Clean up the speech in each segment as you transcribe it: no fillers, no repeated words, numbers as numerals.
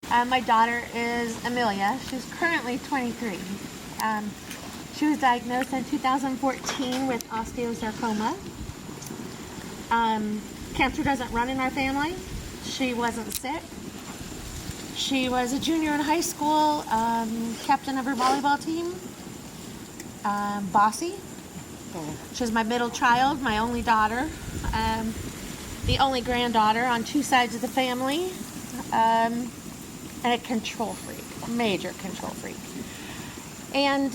My daughter is Amelia. She's currently 23. She was diagnosed in 2014 with osteosarcoma. Cancer doesn't run in our family. She wasn't sick. She was a junior in high school, captain of her volleyball team, bossy. She was my middle child, my only daughter, the only granddaughter on two sides of the family, and a control freak, a major control freak. And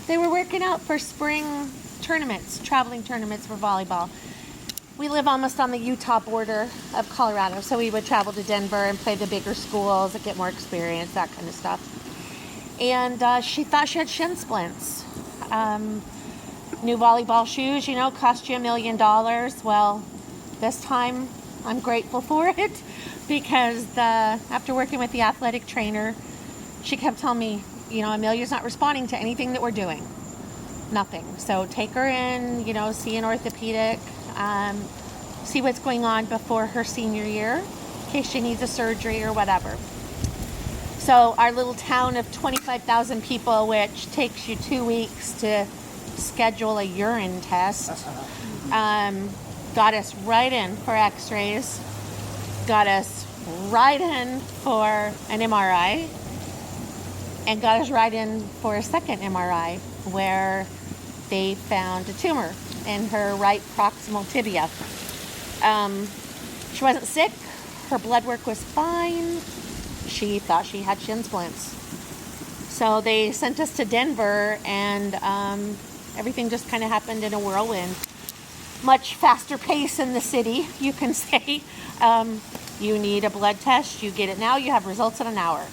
they were working out for spring tournaments, traveling tournaments for volleyball. We live almost on the Utah border of Colorado, so we would travel to Denver and play the bigger schools and get more experience, that kind of stuff. And she thought she had shin splints. New volleyball shoes, cost you $1 million. Well, this time I'm grateful for it because after working with the athletic trainer, she kept telling me, Amelia's not responding to anything that we're doing. Nothing. So take her in, see an orthopedic, see what's going on before her senior year in case she needs a surgery or whatever. So our little town of 25,000 people, which takes you 2 weeks to schedule a urine test, got us right in for x-rays, got us right in for an MRI, and got us right in for a second MRI where they found a tumor in her right proximal tibia. She wasn't sick. Her blood work was fine. She thought she had shin splints. So they sent us to Denver, and everything just kind of happened in a whirlwind. Much faster pace in the city, you can say. You need a blood test. You get it now. You have results in an hour.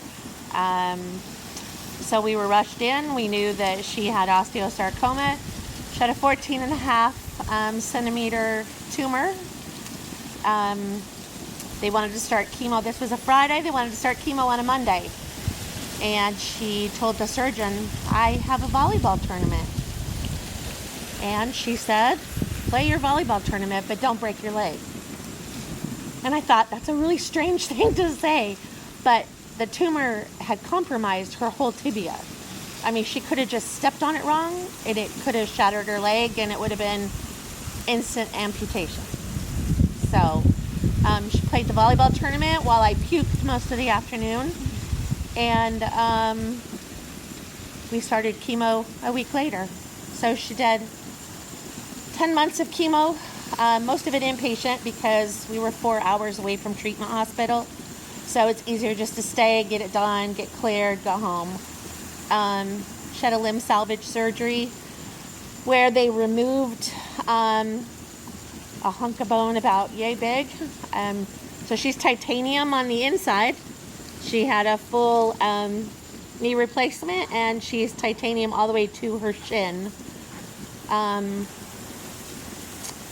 So we were rushed in. We knew that she had osteosarcoma. She had a 14.5 centimeter tumor. They wanted to start chemo. This was a Friday. They wanted to start chemo on a Monday. And she told the surgeon, I have a volleyball tournament. And she said, play your volleyball tournament, but don't break your leg. And I thought, that's a really strange thing to say. But the tumor had compromised her whole tibia. I mean, she could have just stepped on it wrong, and it could have shattered her leg, and it would have been instant amputation. So she played the volleyball tournament while I puked most of the afternoon. And we started chemo a week later. So she did 10 months of chemo, most of it inpatient because we were 4 hours away from treatment hospital. So it's easier just to stay, get it done, get cleared, go home. She had a limb salvage surgery where they removed a hunk of bone about yay big. So she's titanium on the inside. She had a full knee replacement, and she's titanium all the way to her shin.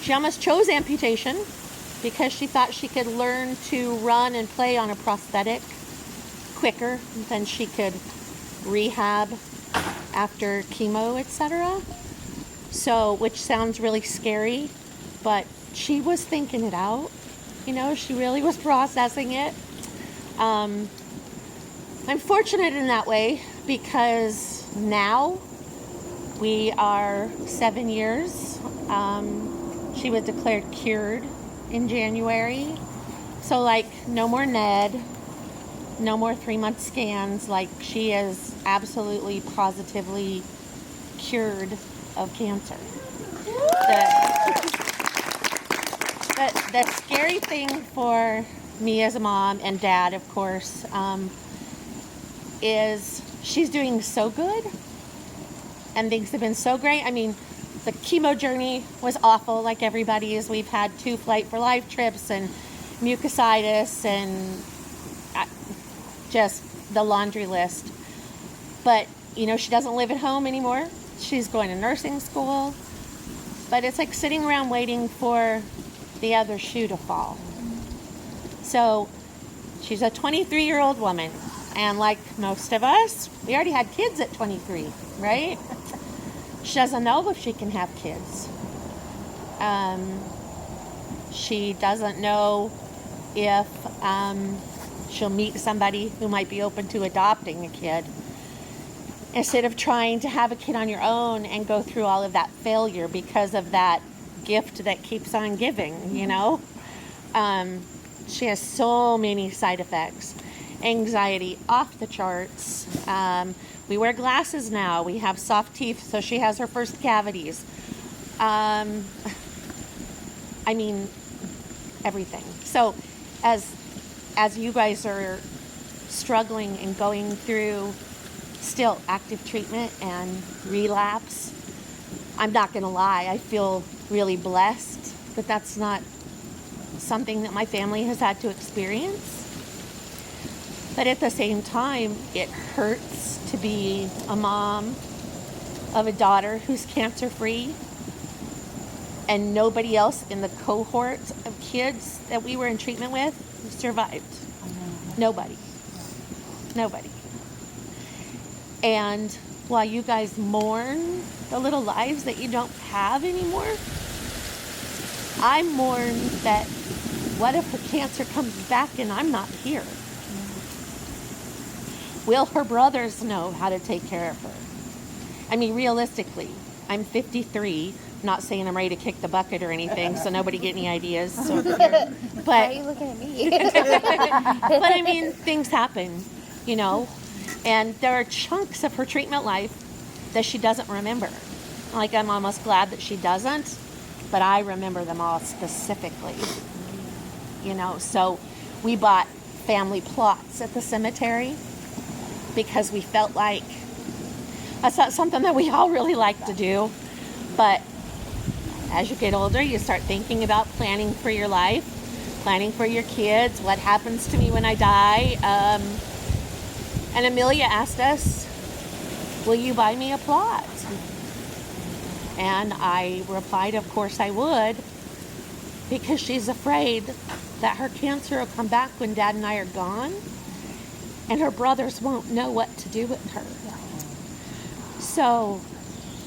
She almost chose amputation because she thought she could learn to run and play on a prosthetic quicker than she could rehab after chemo, etc. So, which sounds really scary, but she was thinking it out. She really was processing it. I'm fortunate in that way because now we are 7 years. She was declared cured in January. So no more NED, no more 3-month scans. She is absolutely, positively cured of cancer. The scary thing for me as a mom and dad, of course, is she's doing so good and things have been so great. I mean, the chemo journey was awful, like everybody's. We've had 2 flight for life trips and mucositis and just the laundry list. But, she doesn't live at home anymore. She's going to nursing school. But it's like sitting around waiting for the other shoe to fall. So she's a 23-year-old woman. And like most of us, we already had kids at 23, right? She doesn't know if she can have kids. She doesn't know if she'll meet somebody who might be open to adopting a kid, instead of trying to have a kid on your own and go through all of that failure because of that gift that keeps on giving, you know. She has so many side effects. Anxiety off the charts. We wear glasses now. We have soft teeth, so she has her first cavities. I mean, everything. So as you guys are struggling and going through still active treatment and relapse, I'm not going to lie, I feel really blessed that that's not something that my family has had to experience. But at the same time, it hurts to be a mom of a daughter who's cancer-free, and nobody else in the cohort of kids that we were in treatment with survived. Nobody. And while you guys mourn the little lives that you don't have anymore, I mourn that what if her cancer comes back and I'm not here? Will her brothers know how to take care of her? I mean, realistically, I'm 53. Not saying I'm ready to kick the bucket or anything, so nobody get any ideas. So, Why but are you looking at me? but I mean, things happen, you know, and there are chunks of her treatment life that she doesn't remember. Like, I'm almost glad that she doesn't, but I remember them all specifically, you know. So we bought family plots at the cemetery because we felt like that's not something that we all really like to do. But as you get older, you start thinking about planning for your life, planning for your kids, what happens to me when I die. And Amelia asked us, will you buy me a plot? And I replied, of course I would, because she's afraid that her cancer will come back when Dad and I are gone, and her brothers won't know what to do with her. So,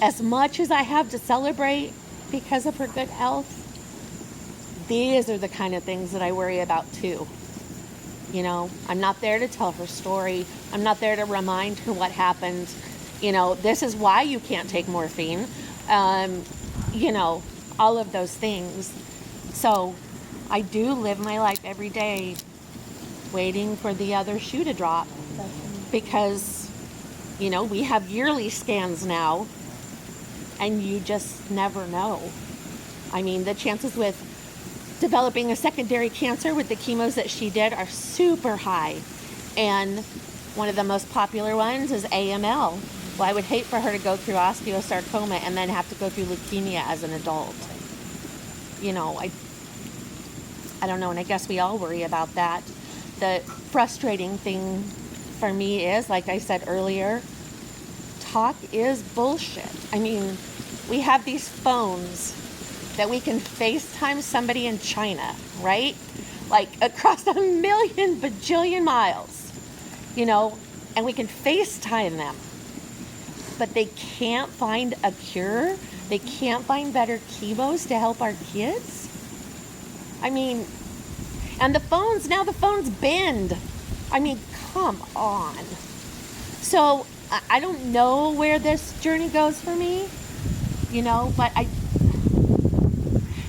as much as I have to celebrate because of her good health, these are the kind of things that I worry about too. You know, I'm not there to tell her story. I'm not there to remind her what happened. You know, this is why you can't take morphine. You know, all of those things. So I do live my life every day waiting for the other shoe to drop, because, you know, we have yearly scans now, and you just never know. I mean, the chances with developing a secondary cancer with the chemos that she did are super high. And one of the most popular ones is AML. Well, I would hate for her to go through osteosarcoma and then have to go through leukemia as an adult. You know, I don't know, and I guess we all worry about that. The frustrating thing for me is, like I said earlier, talk is bullshit. I mean, we have these phones that we can FaceTime somebody in China, right? Like across 1,000,000 bajillion miles, you know, and we can FaceTime them. But they can't find a cure. They can't find better chemos to help our kids. I mean, and the phones bend. I mean, come on. So I don't know where this journey goes for me, you know, but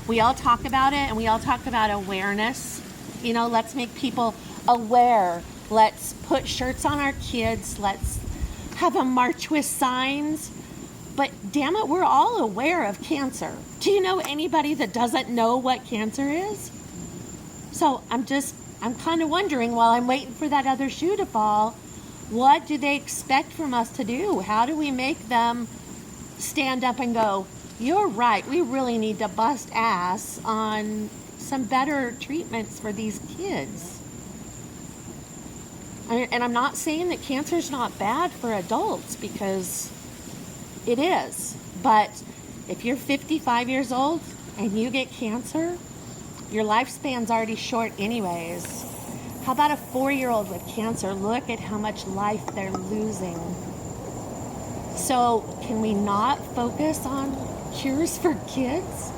we all talk about it, and we all talk about awareness. You know, let's make people aware. Let's put shirts on our kids. Let's have a march with signs. But damn it, we're all aware of cancer. Do you know anybody that doesn't know what cancer is? So I'm kind of wondering, while I'm waiting for that other shoe to fall, what do they expect from us to do? How do we make them stand up and go, you're right, we really need to bust ass on some better treatments for these kids? And I'm not saying that cancer's not bad for adults, because it is. But if you're 55 years old and you get cancer, your lifespan's already short anyways. How about a 4-year-old with cancer? Look at how much life they're losing. So can we not focus on cures for kids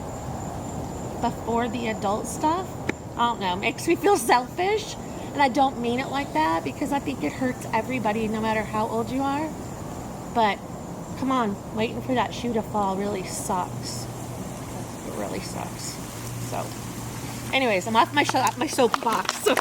before the adult stuff? I don't know. Makes me feel selfish. And I don't mean it like that because I think it hurts everybody no matter how old you are. But come on, waiting for that shoe to fall really sucks. It really sucks. So, anyways, I'm off my soapbox. So